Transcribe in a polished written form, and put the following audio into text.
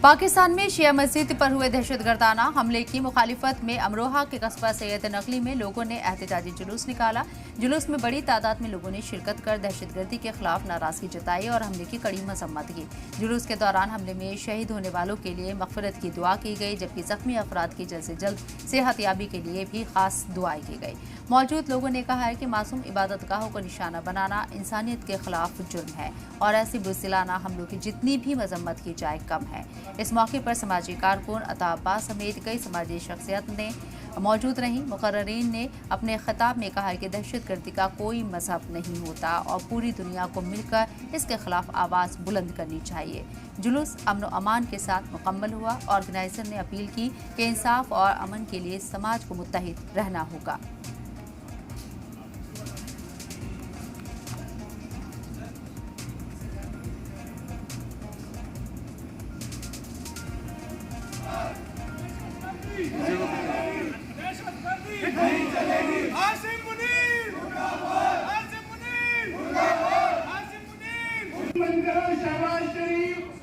पाकिस्तान में शिया मस्जिद पर हुए दहशतगर्दाना हमले की मुखालिफत में अमरोहा के कस्बा सैयद नकली में लोगों ने एहतजाजी जुलूस निकाला। जुलूस में बड़ी तादाद में लोगों ने शिरकत कर दहशतगर्दी के खिलाफ नाराजगी जताई और हमले की कड़ी मजम्मत की। जुलूस के दौरान हमले में शहीद होने वालों के लिए मगफिरत की दुआ की गई, जबकि जख्मी अफराद की जल्द से जल्द सेहतयाबी के लिए भी खास दुआएं की गई। मौजूद लोगों ने कहा है कि मासूम इबादतगाहों को निशाना बनाना इंसानियत के खिलाफ जुर्म है और ऐसी बुज़दिलाना हमलों की जितनी भी मजम्मत की जाए कम है। इस मौके पर समाजी कारकुन अता अब्बास समेत कई समाजी शख्सियत ने मौजूद रहीं। मुकर्ररीन ने अपने खिताब में कहा कि दहशतगर्दी का कोई मजहब नहीं होता और पूरी दुनिया को मिलकर इसके खिलाफ आवाज़ बुलंद करनी चाहिए। जुलूस अमन व अमान के साथ मुकम्मल हुआ। ऑर्गेनाइजर ने अपील की कि इंसाफ और अमन के लिए समाज को मुत्तहिद रहना होगा। शहबाज शरीफ